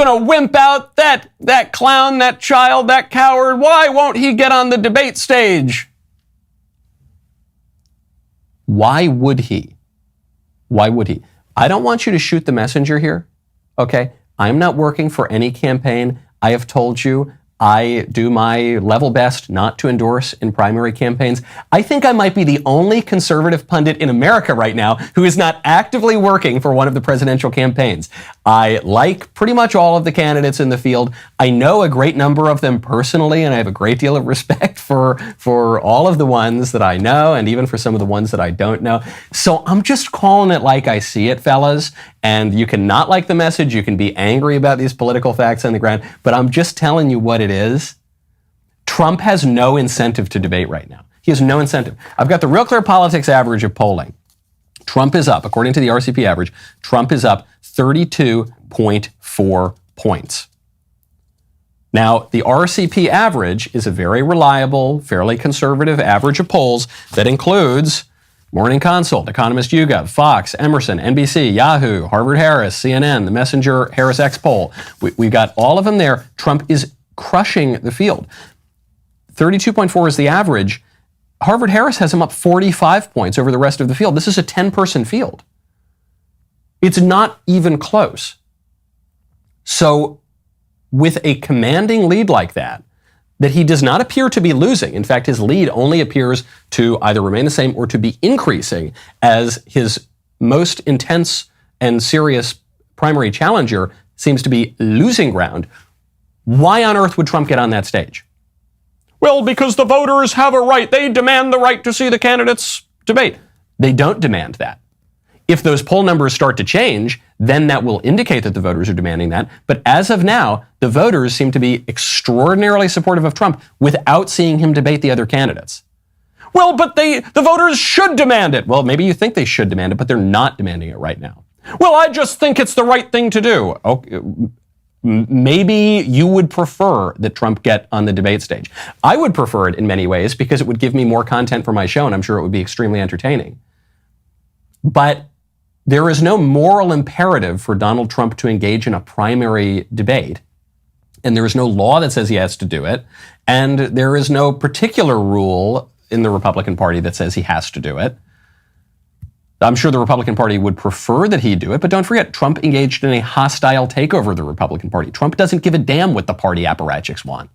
Gonna wimp out that clown, that child, that coward. Why won't he get on the debate stage? Why would he? Why would he? I don't want you to shoot the messenger here, okay? I'm not working for any campaign. I have told you I do my level best not to endorse in primary campaigns. I think I might be the only conservative pundit in America right now who is not actively working for one of the presidential campaigns. I like pretty much all of the candidates in the field. I know a great number of them personally, and I have a great deal of respect for all of the ones that I know, and even for some of the ones that I don't know. So I'm just calling it like I see it, fellas. And you can not like the message, you can be angry about these political facts on the ground, but I'm just telling you what it is. Trump has no incentive to debate right now. He has no incentive. I've got the Real Clear Politics average of polling. Trump is up, according to the RCP average, Trump is up 32.4 points. Now, the RCP average is a very reliable, fairly conservative average of polls that includes Morning Consult, Economist YouGov, Fox, Emerson, NBC, Yahoo, Harvard-Harris, CNN, the Messenger Harris-X poll. We've got all of them there. Trump is crushing the field. 32.4 is the average. Harvard-Harris has him up 45 points over the rest of the field. This is a 10-person field. It's not even close. So with a commanding lead like that he does not appear to be losing. In fact, his lead only appears to either remain the same or to be increasing as his most intense and serious primary challenger seems to be losing ground. Why on earth would Trump get on that stage? Well, because the voters have a right. They demand the right to see the candidates debate. They don't demand that. If those poll numbers start to change, then that will indicate that the voters are demanding that. But as of now, the voters seem to be extraordinarily supportive of Trump without seeing him debate the other candidates. Well, but the voters should demand it. Well, maybe you think they should demand it, but they're not demanding it right now. Well, I just think it's the right thing to do. Okay, maybe you would prefer that Trump get on the debate stage. I would prefer it in many ways because it would give me more content for my show, and I'm sure it would be extremely entertaining. But there is no moral imperative for Donald Trump to engage in a primary debate, and there is no law that says he has to do it, and there is no particular rule in the Republican Party that says he has to do it. I'm sure the Republican Party would prefer that he do it, but don't forget, Trump engaged in a hostile takeover of the Republican Party. Trump doesn't give a damn what the party apparatchiks want.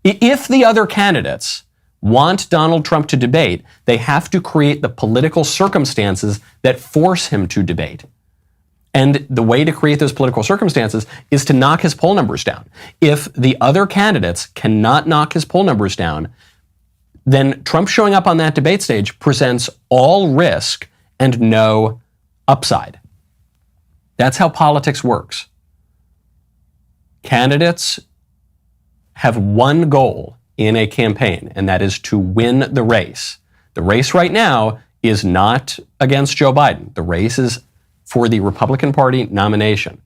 If the other candidates want Donald Trump to debate, they have to create the political circumstances that force him to debate. And the way to create those political circumstances is to knock his poll numbers down. If the other candidates cannot knock his poll numbers down, then Trump showing up on that debate stage presents all risk and no upside. That's how politics works. Candidates have one goal in a campaign, and that is to win the race. The race right now is not against Joe Biden. The race is for the Republican Party nomination.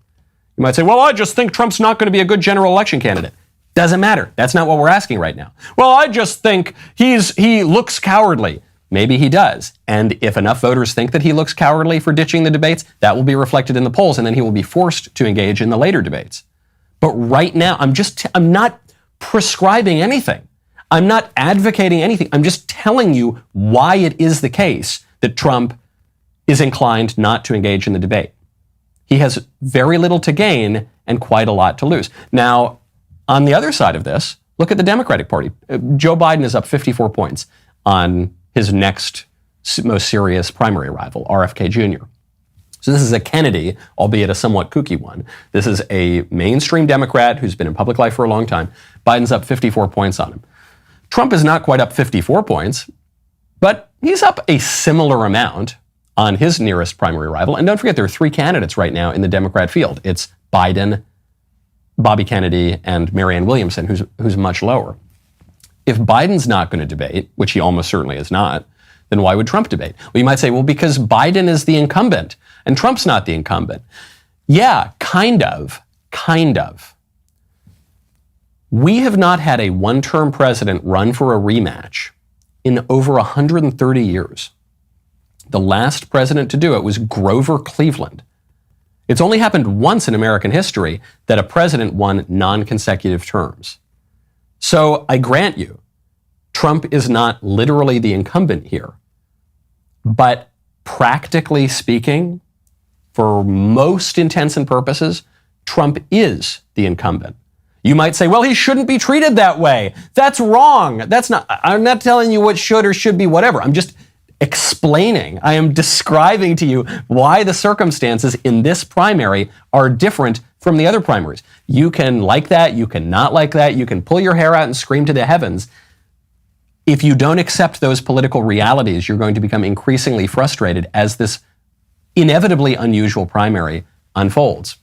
You might say, well, I just think Trump's not going to be a good general election candidate. Doesn't matter. That's not what we're asking right now. Well, I just think he looks cowardly. Maybe he does. And if enough voters think that he looks cowardly for ditching the debates, that will be reflected in the polls, and then he will be forced to engage in the later debates. But right now, I'm not prescribing anything. I'm not advocating anything. I'm just telling you why it is the case that Trump is inclined not to engage in the debate. He has very little to gain and quite a lot to lose. Now, on the other side of this, look at the Democratic Party. Joe Biden is up 54 points on his next most serious primary rival, RFK Jr. So this is a Kennedy, albeit a somewhat kooky one. This is a mainstream Democrat who's been in public life for a long time. Biden's up 54 points on him. Trump is not quite up 54 points, but he's up a similar amount on his nearest primary rival. And don't forget, there are three candidates right now in the Democrat field. It's Biden, Bobby Kennedy, and Marianne Williamson, who's much lower. If Biden's not going to debate, which he almost certainly is not, then why would Trump debate? Well, you might say, well, because Biden is the incumbent and Trump's not the incumbent. Yeah, kind of. We have not had a one-term president run for a rematch in over 130 years. The last president to do it was Grover Cleveland. It's only happened once in American history that a president won non-consecutive terms. So I grant you, Trump is not literally the incumbent here. But practically speaking, for most intents and purposes, Trump is the incumbent. You might say, well, he shouldn't be treated that way. That's wrong. I'm not telling you what should or should be whatever. I'm just explaining. I am describing to you why the circumstances in this primary are different from the other primaries. You can like that. You can not like that. You can pull your hair out and scream to the heavens. If you don't accept those political realities, you're going to become increasingly frustrated as this inevitably unusual primary unfolds.